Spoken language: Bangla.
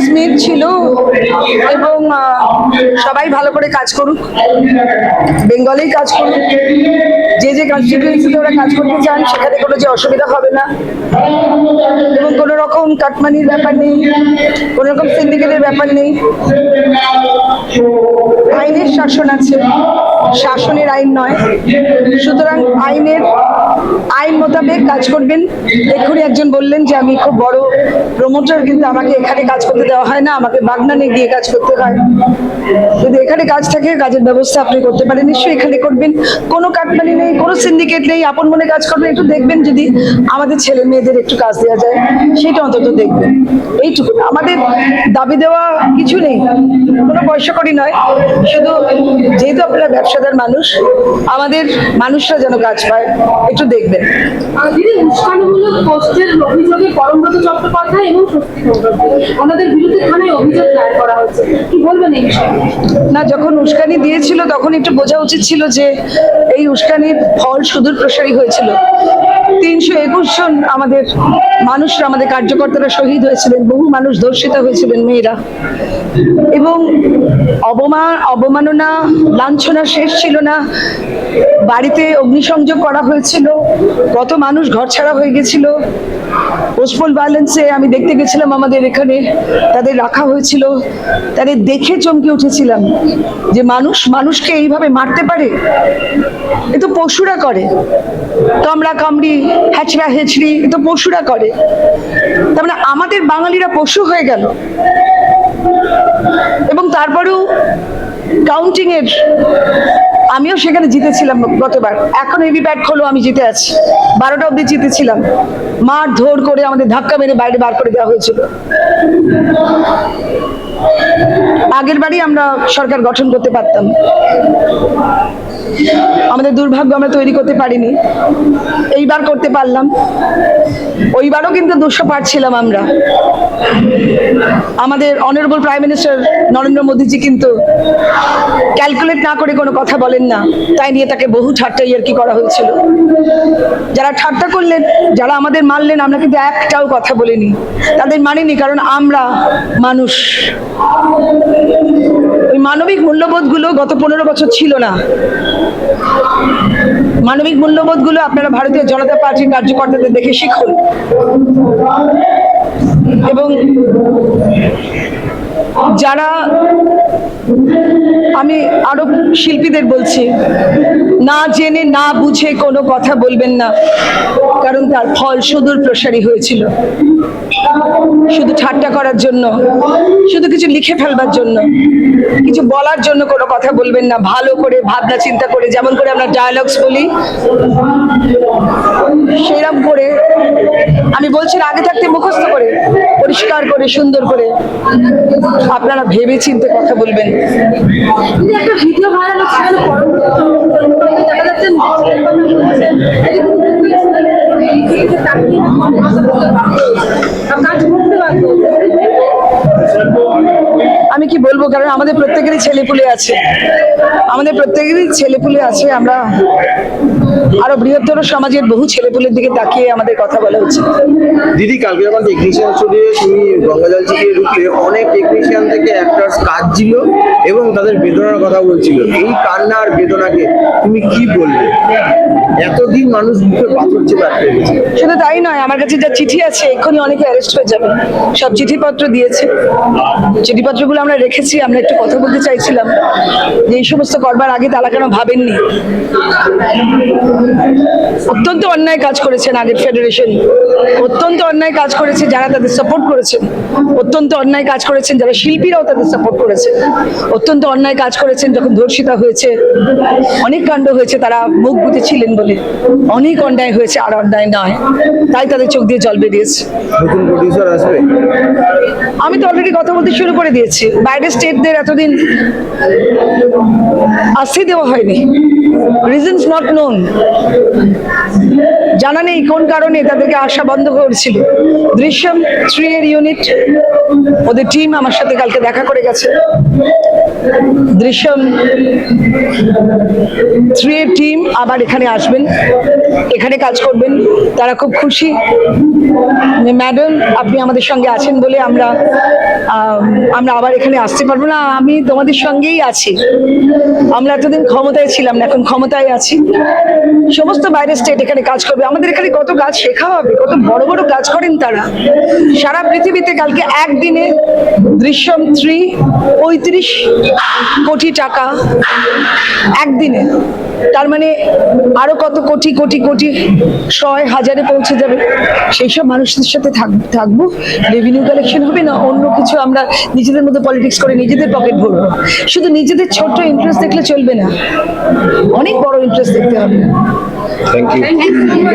অ্যাওয়ারনেস মিট ছিল এবং সবাই ভালো করে কাজ করুক, বেঙ্গলেই কাজ করুক, যে যে কনস্টিটিউয়েন্সিতে ওরা কাজ করতে চান সেখানে কোনো যে অসুবিধা হবে না এবং কোনো রকম কাটমানির ব্যাপার নেই, কোনো রকম সিন্ডিকেটের ব্যাপার নেই। আইনের শাসন আছে, শাসনের আইন নয়। সুতরাং আইন মোতাবেক কাজ করবেন। এক্ষুনি একজন বললেন যে আমি খুব বড় প্রমোটার, কিন্তু আমাকে এখানে কাজ করতে দেওয়া হয় না, আমাকে বাগনানে গিয়ে কাজ করতে হয়। যদি এখানে কাজ থাকে, কাজের ব্যবস্থা আপনি করতে পারেন, নিশ্চয়ই এখানে করবেন। কোনো কাটমানি নেই, কোনো সিন্ডিকেট নেই, আপন মনে কাজ করবেন। একটু দেখবেন যদি আমাদের ছেলে মেয়েদের একটু কাজ দেওয়া যায়, সেটা অন্তত দেখবেন। এইটুকু, আমাদের দাবি দেওয়া কিছু নেই, কোনো পয়সা করি নয়। শুধু যেহেতু আপনারা ব্যবসাদার মানুষ, আমাদের মানুষরা যেন কাজ পায়, একটু দেখবেন। দিদি, উস্কানিমূলক পোস্টের অভিযোগে পরমব্রত চট্টোপাধ্যায় এবং স্বস্তি ওনাদের বিরুদ্ধে থানায় অভিযোগ দায়ের করা হয়েছে, কি বলবেন এই বিষয়ে? না, যখন উস্কানি দিয়েছিল তখন একটু বোঝা উচিত ছিল যে এই উস্কানির ফল সুদূর প্রসারী হয়েছিল। 321 জন আমাদের মানুষরা, আমাদের কার্যকর্তারা শহীদ হয়েছিলেন, বহু মানুষ ধর্ষিত হয়েছিলেন, মেয়েরা। এবং অবমাননা, লাঞ্ছনা শেষ ছিল না। বাড়িতে অগ্নিসংযোগ করা হয়েছিল, কত মানুষ ঘরছাড়া হয়ে গেছিল। পোস্টপোল ভায়োলেন্সে আমি দেখতে গেছিলাম, আমাদের এখানে তাদের রাখা হয়েছিল। তাদের দেখে চমকে উঠেছিলাম যে মানুষকে এইভাবে মারতে পারে। এ তো পশুরা করে, কামড়া কামড়ি, হ্যাচড়া হেচড়ি, এ তো পশুরা করে। তার মানে আমাদের বাঙালিরা পশু হয়ে গেল। এবং তারপরেও কাউন্টিং এর আমিও সেখানে জিতেছিলাম গতবার। এখন ভিভিপ্যাট খোলো, আমি জিতে আছি। 12টা অব্দি জিতেছিলাম। মার ধর করে আমাদের ধাক্কা মেরে বাইরে বার করে দেওয়া হয়েছিল। আগের বারই আমরা সরকার গঠন করতে পারতাম, আমাদের দুর্ভাগ্য আমরা তৈরি করতে পারিনি। এইবার করতে পারলাম। ওইবারও কিন্তু 200 পারছিলাম আমরা। আমাদের অনারেবল প্রাইম মিনিস্টার নরেন্দ্র মোদীজি কিন্তু ক্যালকুলেট না করে কোনো কথা বলেন না, তাই নিয়ে তাকে বহু ঠাট্টা ইয়ার্কি করা হয়েছিল। যারা ঠাট্টা করলেন, যারা আমাদের মানলেন, আমরা কিন্তু একটাও কথা বলিনি, তাদের মানিনি, কারণ আমরা মানুষ। ওই মানবিক মূল্যবোধগুলো গত 15 বছর ছিল না। মানবিক মূল্যবোধগুলো আপনারা ভারতীয় জনতা পার্টির কার্যকর্তাদের দেখে শিখুন। এবং যারা, আমি আরো শিল্পীদের বলছি, না জেনে না বুঝে কোনো কথা বলবেন না, কারণ তার ফল সুদূর প্রসারী হয়েছিল। শুধু ঠাট্টা করার জন্য, শুধু কিছু লিখে ফেলবার জন্য, কিছু বলার জন্য কোনো কথা বলবেন না। ভালো করে ভাবনা চিন্তা করে, যেমন করে আমরা ডায়ালগস বলি, সেরকম করে, আমি বলছি আগে থাকতে মুখস্থ করে, পরিষ্কার করে, সুন্দর করে আপনারা ভেবে চিন্তে কথা বলবেন। একটা ভিডিও ভাইরাল হচ্ছে, দেখা যাচ্ছে আমি কি বলবো, কারণ আমাদের প্রত্যেকেরই ছেলেপুলে আছে, আমরা আরো বৃহত্তর সমাজের বহু ছেলেপুলের দিকে তাকিয়ে আমাদের কথা বলা উচিত। দিদি, কালকে যখন টেকনিশিয়ান স্টুডিও তুমি গঙ্গাজল চিকিয়ে ঢুকলে, অনেক টেকনিশিয়ান থেকে অ্যাক্টরস কাঁদছিল এবং তাদের বেদনার কথা বলছিল। এই কান্না আর বেদনাকে তুমি কি বলবে? এতদিন মানুষ মুখে পাথর চেপে আটকে গেছে। শুধু তাই নয়, আমার কাছে যা চিঠি আছে, এক্ষুনি অনেকে অ্যারেস্ট হয়ে যাবে। সব চিঠিপত্র দিয়েছে, চিঠিপত্রগুলো আমরা রেখেছি। আমরা একটু কথা বলতে চাইছিলাম যে এই সমস্ত করবার আগে তারা কেন ভাবেননি। অত্যন্ত অন্যায় কাজ করেছেন আগের ফেডারেশন, অত্যন্ত অন্যায় কাজ করেছে যারা তাদের সাপোর্ট করেছেন, অত্যন্ত অন্যায় কাজ করেছেন যারা শিল্পীরাও তাদের সাপোর্ট করেছে, অত্যন্ত অন্যায় কাজ করেছেন যখন ধর্ষিতা হয়েছে, অনেক কাণ্ড হয়েছে, তারা মুখ বুঝেছিলেন বলে। অনেক অন্যায় হয়েছে, আর অন্যায় নয়, তাই তাদের চোখ দিয়ে জল বেরিয়েছে। নতুন প্রডিউসার আসবে? আমি তো অলরেডি কথা বলতে শুরু করে দিয়েছি। বাইরের স্টেটদের এতদিন আসতে দেওয়া হয়নি, রিজনস নট নোন, জানা নেই কোন কারণে তাদেরকে আসা বন্ধ করেছিল। দৃশ্যম 3 এর ইউনিট, ওদের টিম আমার সাথে কালকে দেখা করে গেছে। দৃশ্যম 3 এর টিম আবার এখানে আসবেন, এখানে কাজ করবেন। তারা খুব খুশি। ম্যাডাম, আপনি আমাদের সঙ্গে আছেন বলে আমরা আবার এখানে আসতে পারবো না। আমি তোমাদের সঙ্গেই আছি। আমরা এতদিন ক্ষমতায় ছিলাম না, এখন ক্ষমতায় আছি। সমস্ত বাইরের স্টেট এখানে কাজ করবে। আমাদের এখানে কত কাজ শেখা হবে, কত বড় বড় কাজ করেন তারা সারা পৃথিবীতে। কালকে একদিনে দৃশ্যম 3 35 কোটি টাকা একদিনে, তার মানে আরো কত কোটি কোটি কোটি 100,000-এ পৌঁছে যাবে। সেই সব মানুষদের সাথে থাকবো। রেভিনিউ কালেকশন হবে না, অন্য কিছু আমরা নিজেদের মধ্যে পলিটিক্স করে নিজেদের পকেট ভরবো। শুধু নিজেদের ছোট্ট ইন্টারেস্ট দেখলে চলবে না, অনেক বড় ইন্টারেস্ট দেখতে হবে। Thank you. Thank you so much.